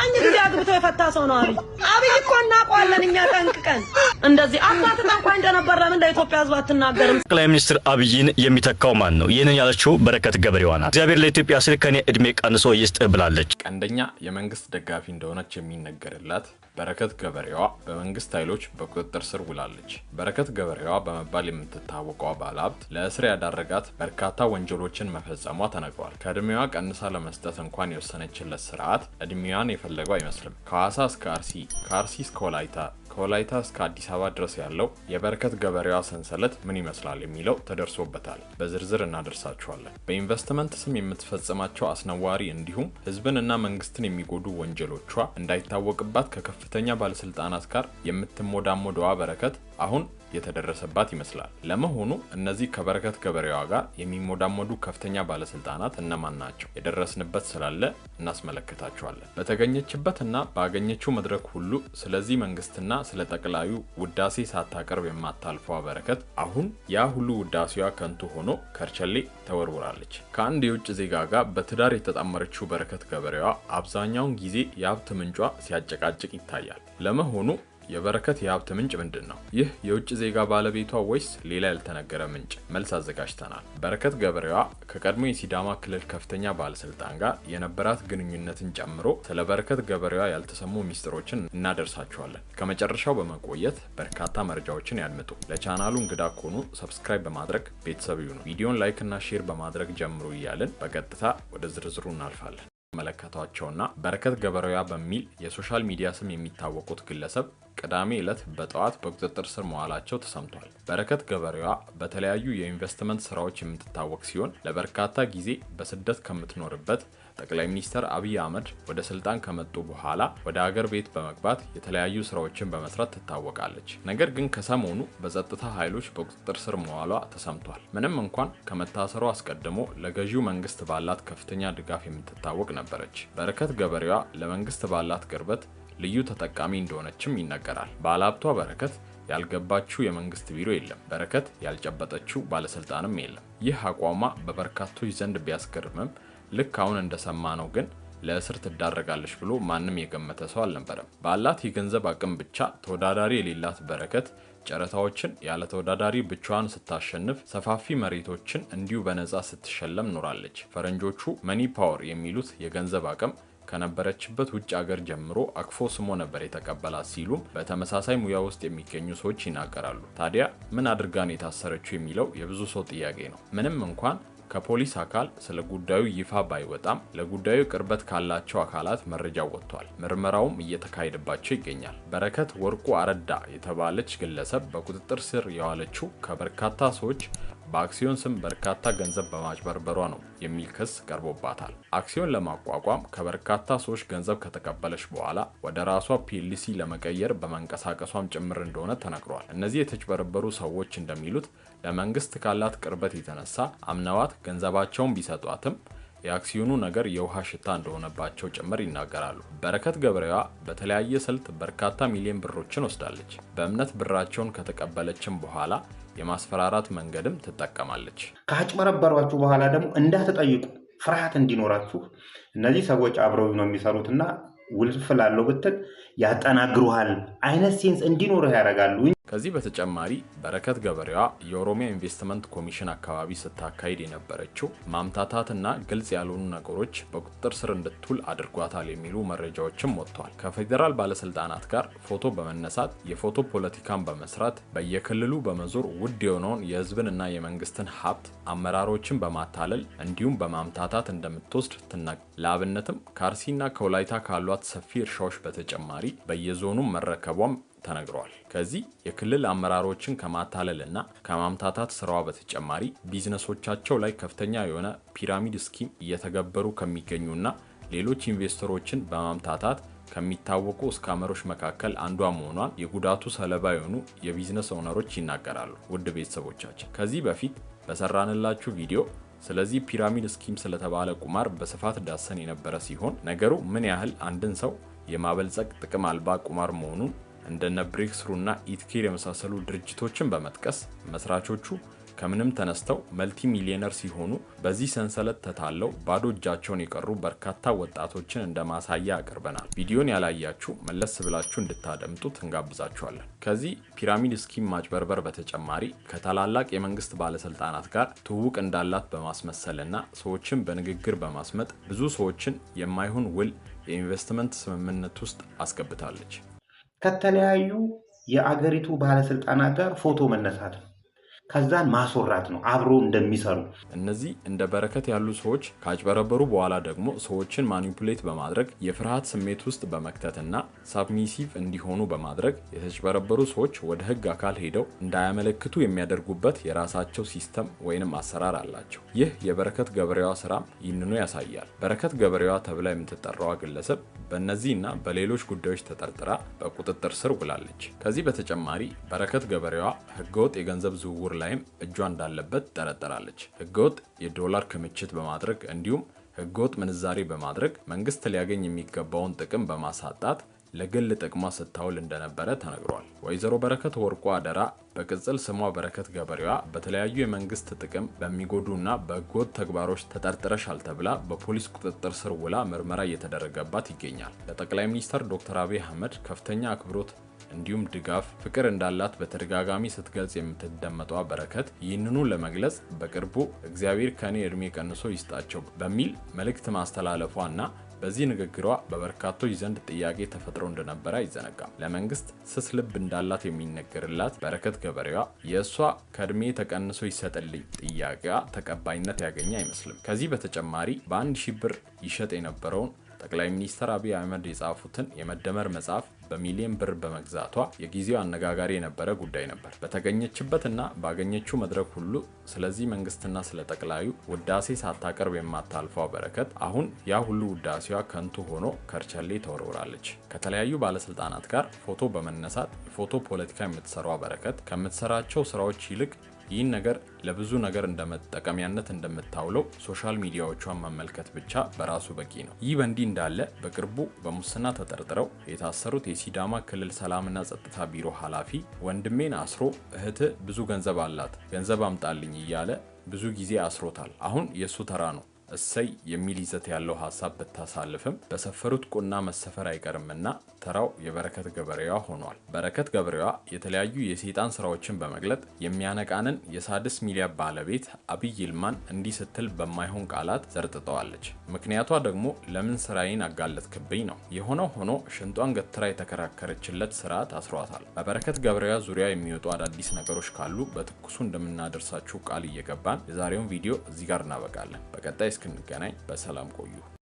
9 ጊዜ አግብቶ የፈታ ሰው ነው አብይ እኮ እናውቀዋለን እኛ ጠንቅቀን እንደዚህ አባት ጠንቋይ እንደነበር ለምን ለኢትዮጵያ ሕዝብ አትናገርም? ጠቅላይ ሚኒስትር አብይን የሚተካው ማን ነው? ይህንን ያለችው በረከት ገበሬዋ ናት። እግዚአብሔር ለኢትዮጵያ ስል ከኔ እድሜ ቀንሶ ይስጥ ብላለች። ቀንደኛ የመንግስት ደጋፊ እንደሆነች የሚነገርላት በረከት ገበሬዋ በመንግስት ኃይሎች በቁጥጥር ስር ውላለች። በረከት ገበሬዋ በመባል የምትታወቀው ባለሀብት ለእስር ያዳረጋት በርካታ ወንጀሎችን መፈጸሟ ተነግሯል። ከእድሜዋ ቀንሳ ለመስጠት እንኳን የወሰነችለት ስርዓት እድሜዋን የፈለገው አይመስልም። ከሐዋሳ እስከ አርሲ፣ ከአርሲ እስከ ከወላይታ እስከ አዲስ አበባ ድረስ ያለው የበረከት ገበሬዋ ሰንሰለት ምን ይመስላል የሚለው ተደርሶበታል። በዝርዝር እናደርሳችኋለን። በኢንቨስትመንት ስም የምትፈጽማቸው አስነዋሪ እንዲሁም ህዝብንና መንግስትን የሚጎዱ ወንጀሎቿ እንዳይታወቅባት ከከፍተኛ ባለስልጣናት ጋር የምትሞዳሞደዋ በረከት አሁን የተደረሰባት ይመስላል። ለመሆኑ እነዚህ ከበረከት ገበሬዋ ጋር የሚሞዳሞዱ ከፍተኛ ባለስልጣናት እነማን ናቸው? የደረስንበት ስላለ እናስመለከታችኋለን። በተገኘችበትና ባገኘችው መድረክ ሁሉ ስለዚህ መንግስትና ስለ ጠቅላዩ ውዳሴ ሳታቀርብ የማታልፈው በረከት አሁን ያ ሁሉ ውዳሴዋ ከንቱ ሆኖ ከርቸሌ ተወርውራለች። ከአንድ የውጭ ዜጋ ጋር በትዳር የተጣመረችው በረከት ገበሬዋ አብዛኛውን ጊዜ የሀብት ምንጯ ሲያጨቃጭቅ ይታያል። ለመሆኑ የበረከት የሀብት ምንጭ ምንድነው? ይህ የውጭ ዜጋ ባለቤቷ ወይስ ሌላ ያልተነገረ ምንጭ? መልስ አዘጋጅተናል። በረከት ገበሬዋ ከቀድሞ የሲዳማ ክልል ከፍተኛ ባለስልጣን ጋር የነበራት ግንኙነትን ጨምሮ ስለ በረከት ገበሬዋ ያልተሰሙ ሚስጥሮችን እናደርሳቸዋለን። ከመጨረሻው በመቆየት በርካታ መረጃዎችን ያድምጡ። ለቻናሉ እንግዳ ከሆኑ ሰብስክራይብ በማድረግ ቤተሰብ ይሁኑ። ቪዲዮን ላይክ እና ሼር በማድረግ ጀምሩ እያልን በቀጥታ ወደ ዝርዝሩ እናልፋለን። መለከቷቸውና በረከት ገበሬዋ በሚል የሶሻል ሚዲያ ስም የሚታወቁት ግለሰብ ቅዳሜ ዕለት በጠዋት በቁጥጥር ስር መዋላቸው ተሰምቷል። በረከት ገበሬዋ በተለያዩ የኢንቨስትመንት ስራዎች የምትታወቅ ሲሆን ለበርካታ ጊዜ በስደት ከምትኖርበት ጠቅላይ ሚኒስትር አብይ አህመድ ወደ ስልጣን ከመጡ በኋላ ወደ ሀገር ቤት በመግባት የተለያዩ ስራዎችን በመስራት ትታወቃለች። ነገር ግን ከሰሞኑ በጸጥታ ኃይሎች በቁጥጥር ስር መዋሏ ተሰምቷል። ምንም እንኳን ከመታሰሯ አስቀድሞ ለገዢው መንግስት ባላት ከፍተኛ ድጋፍ የምትታወቅ ነበረች። በረከት ገበሬዋ ለመንግስት ባላት ቅርበት ልዩ ተጠቃሚ እንደሆነችም ይነገራል። ባለሀብቷ በረከት ያልገባችው የመንግስት ቢሮ የለም። በረከት ያልጨበጠችው ባለስልጣንም የለም። ይህ አቋሟ በበርካቶች ዘንድ ቢያስገርምም ልክ አሁን እንደሰማነው ግን ለእስር ትዳረጋለች ብሎ ማንም የገመተ ሰው አልነበረም። ባላት የገንዘብ አቅም ብቻ ተወዳዳሪ የሌላት በረከት ጨረታዎችን ያለ ተወዳዳሪ ብቻዋን ስታሸንፍ፣ ሰፋፊ መሬቶችን እንዲሁ በነፃ ስትሸለም ኖራለች። ፈረንጆቹ መኒ ፓወር የሚሉት የገንዘብ አቅም ከነበረችበት ውጭ ሀገር ጀምሮ አክፎ ስሞ ነበር የተቀበላት ሲሉም በተመሳሳይ ሙያ ውስጥ የሚገኙ ሰዎች ይናገራሉ። ታዲያ ምን አድርጋን የታሰረችው የሚለው የብዙ ሰው ጥያቄ ነው። ምንም እንኳን ከፖሊስ አካል ስለ ጉዳዩ ይፋ ባይወጣም ለጉዳዩ ቅርበት ካላቸው አካላት መረጃ ወጥቷል። ምርመራውም እየተካሄደባቸው ይገኛል። በረከት ወርቁ አረዳ የተባለች ግለሰብ በቁጥጥር ስር የዋለችው ከበርካታ ሰዎች በአክሲዮን ስም በርካታ ገንዘብ በማጭበርበሯ ነው የሚል ክስ ቀርቦባታል። አክሲዮን ለማቋቋም ከበርካታ ሰዎች ገንዘብ ከተቀበለች በኋላ ወደ ራሷ ፒኤልሲ ለመቀየር በመንቀሳቀሷም ጭምር እንደሆነ ተነግሯል። እነዚህ የተጭበረበሩ ሰዎች እንደሚሉት ለመንግስት ካላት ቅርበት የተነሳ አምነዋት ገንዘባቸውን ቢሰጧትም የአክሲዮኑ ነገር የውሃ ሽታ እንደሆነባቸው ጭምር ይናገራሉ። በረከት ገበሬዋ በተለያየ ስልት በርካታ ሚሊዮን ብሮችን ወስዳለች። በእምነት ብራቸውን ከተቀበለችም በኋላ የማስፈራራት መንገድም ትጠቀማለች። ካጭበረበሯችሁ በኋላ ደግሞ እንዳትጠይቁ ፍርሃት እንዲኖራችሁ እነዚህ ሰዎች አብረው ነው የሚሰሩትና ውልፍላለው ብትል ያጠናግሩሃል አይነት ሴንስ እንዲኖርህ ያደርጋሉ። ከዚህ በተጨማሪ በረከት ገበሬዋ የኦሮሚያ ኢንቨስትመንት ኮሚሽን አካባቢ ስታካሂድ የነበረችው ማምታታትና ግልጽ ያልሆኑ ነገሮች በቁጥጥር ስር እንድትውል አድርጓታል የሚሉ መረጃዎችም ወጥተዋል። ከፌዴራል ባለስልጣናት ጋር ፎቶ በመነሳት የፎቶ ፖለቲካን በመስራት በየክልሉ በመዞር ውድ የሆነውን የህዝብንና የመንግስትን ሀብት አመራሮችን በማታለል እንዲሁም በማምታታት እንደምትወስድ ትናገራለች። ለአብነትም ከአርሲና ከወላይታ ካሏት ሰፊ እርሻዎች በተጨማሪ በየዞኑ መረከቧም ተነግሯል። ከዚህ የክልል አመራሮችን ከማታለልና ከማምታታት ስራዋ በተጨማሪ ቢዝነሶቻቸው ላይ ከፍተኛ የሆነ ፒራሚድ ስኪም እየተገበሩ ከሚገኙና ሌሎች ኢንቨስተሮችን በማምታታት ከሚታወቁ ስካመሮች መካከል አንዷ መሆኗን የጉዳቱ ሰለባ የሆኑ የቢዝነስ ኦነሮች ይናገራሉ። ውድ ቤተሰቦቻችን ከዚህ በፊት በሰራንላችሁ ቪዲዮ ስለዚህ ፒራሚድ ስኪም ስለተባለ ቁማር በስፋት ዳሰን የነበረ ሲሆን ነገሩ ምን ያህል አንድን ሰው የማበልጸግ ጥቅም አልባ ቁማር መሆኑን እንደነ ብሬክስሩና ኢትኬር የመሳሰሉ ድርጅቶችን በመጥቀስ መስራቾቹ ከምንም ተነስተው መልቲ ሚሊዮነር ሲሆኑ በዚህ ሰንሰለት ተታለው ባዶ እጃቸውን የቀሩ በርካታ ወጣቶችን እንደማሳያ አቅርበናል። ቪዲዮን ያላያችሁ መለስ ብላችሁ እንድታደምጡት እንጋብዛችኋለን። ከዚህ ፒራሚድ ስኪም ማጭበርበር በተጨማሪ ከታላላቅ የመንግስት ባለስልጣናት ጋር ትውውቅ እንዳላት በማስመሰልና ሰዎችን በንግግር በማስመጥ ብዙ ሰዎችን የማይሆን ውል የኢንቨስትመንት ስምምነት ውስጥ አስገብታለች። ከተለያዩ የአገሪቱ ባለስልጣናት ጋር ፎቶ መነሳት ነው። ከዛን ማስወራት ነው አብሮ እንደሚሰሩ። እነዚህ እንደ በረከት ያሉ ሰዎች ካጭበረበሩ በኋላ ደግሞ ሰዎችን ማኒፑሌት በማድረግ የፍርሃት ስሜት ውስጥ በመክተትና ሳብሚሲቭ እንዲሆኑ በማድረግ የተጭበረበሩ ሰዎች ወደ ህግ አካል ሄደው እንዳያመለክቱ የሚያደርጉበት የራሳቸው ሲስተም ወይንም አሰራር አላቸው። ይህ የበረከት ገበሬዋ ስራ ይህንኑ ያሳያል። በረከት ገበሬዋ ተብላ የምትጠራዋ ግለሰብ በእነዚህና በሌሎች ጉዳዮች ተጠርጥራ በቁጥጥር ስር ውላለች። ከዚህ በተጨማሪ በረከት ገበሬዋ ህገወጥ የገንዘብ ዝውውር ላይም እጇ እንዳለበት ጠረጠራለች። ህገወጥ የዶላር ክምችት በማድረግ እንዲሁም ህገወጥ ምንዛሬ በማድረግ መንግስት ሊያገኝ የሚገባውን ጥቅም በማሳጣት ለግል ጥቅሟ ስታውል እንደነበረ ተነግሯል። ወይዘሮ በረከት ወርቁ አደራ በቅጽል ስሟ በረከት ገበሬዋ በተለያዩ የመንግስት ጥቅም በሚጎዱና በህገወጥ ተግባሮች ተጠርጥረሻል ተብላ በፖሊስ ቁጥጥር ስር ውላ ምርመራ እየተደረገባት ይገኛል። ለጠቅላይ ሚኒስትር ዶክተር አብይ አህመድ ከፍተኛ አክብሮት እንዲሁም ድጋፍ፣ ፍቅር እንዳላት በተደጋጋሚ ስትገልጽ የምትደመጠው በረከት ይህንኑ ለመግለጽ በቅርቡ እግዚአብሔር ከኔ እድሜ ቀንሶ ይስጣቸው በሚል መልእክት ማስተላለፏና በዚህ ንግግሯ በበርካቶች ዘንድ ጥያቄ ተፈጥሮ እንደነበረ አይዘነጋም። ለመንግስት ስስ ልብ እንዳላት የሚነገርላት በረከት ገበሬዋ የእሷ ከእድሜ ተቀንሶ ይሰጥልኝ ጥያቄዋ ተቀባይነት ያገኘ አይመስልም። ከዚህ በተጨማሪ በ1000 ብር ይሸጥ የነበረውን ጠቅላይ ሚኒስትር አብይ አህመድ የጻፉትን የመደመር መጽሐፍ በሚሊዮን ብር በመግዛቷ የጊዜው አነጋጋሪ የነበረ ጉዳይ ነበር። በተገኘችበትና ባገኘችው መድረክ ሁሉ ስለዚህ መንግስትና ስለ ጠቅላዩ ውዳሴ ሳታቀርብ የማታልፈው በረከት አሁን ያ ሁሉ ውዳሴዋ ከንቱ ሆኖ ከርቸሌ ተወርውራለች። ከተለያዩ ባለስልጣናት ጋር ፎቶ በመነሳት የፎቶ ፖለቲካ የምትሰራው በረከት ከምትሰራቸው ስራዎች ይልቅ ይህን ነገር ለብዙ ነገር እንደመጠቀሚያነት እንደምታውለው ሶሻል ሚዲያዎቿን መመልከት ብቻ በራሱ በቂ ነው። ይህ በእንዲህ እንዳለ በቅርቡ በሙስና ተጠርጥረው የታሰሩት የሲዳማ ክልል ሰላምና ጸጥታ ቢሮ ኃላፊ ወንድሜን አስሮ እህት ብዙ ገንዘብ አላት ገንዘብ አምጣልኝ እያለ ብዙ ጊዜ አስሮታል። አሁን የሱ ተራ ነው እሰይ የሚል ይዘት ያለው ሀሳብ ብታሳልፍም በሰፈሩት ቁና መሰፈር አይቀርምና ተራው የበረከት ገበሬዋ ሆኗል። በረከት ገበሬዋ የተለያዩ የሰይጣን ስራዎችን በመግለጥ የሚያነቃንን የሳድስ ሚዲያ ባለቤት አብይ ይልማን እንዲህ ስትል በማይሆን ቃላት ዘርጥጠዋለች። ምክንያቷ ደግሞ ለምን ስራዬን አጋለጥክብኝ ነው። የሆነው ሆኖ ሽንጧን ገትራ የተከራከረችለት ስርዓት አስሯታል። በበረከት ገበሬዋ ዙሪያ የሚወጡ አዳዲስ ነገሮች ካሉ በትኩሱ እንደምናደርሳችሁ ቃል እየገባን የዛሬውን ቪዲዮ እዚህ ጋር እናበቃለን። በቀጣይ እስክንገናኝ በሰላም ቆዩ።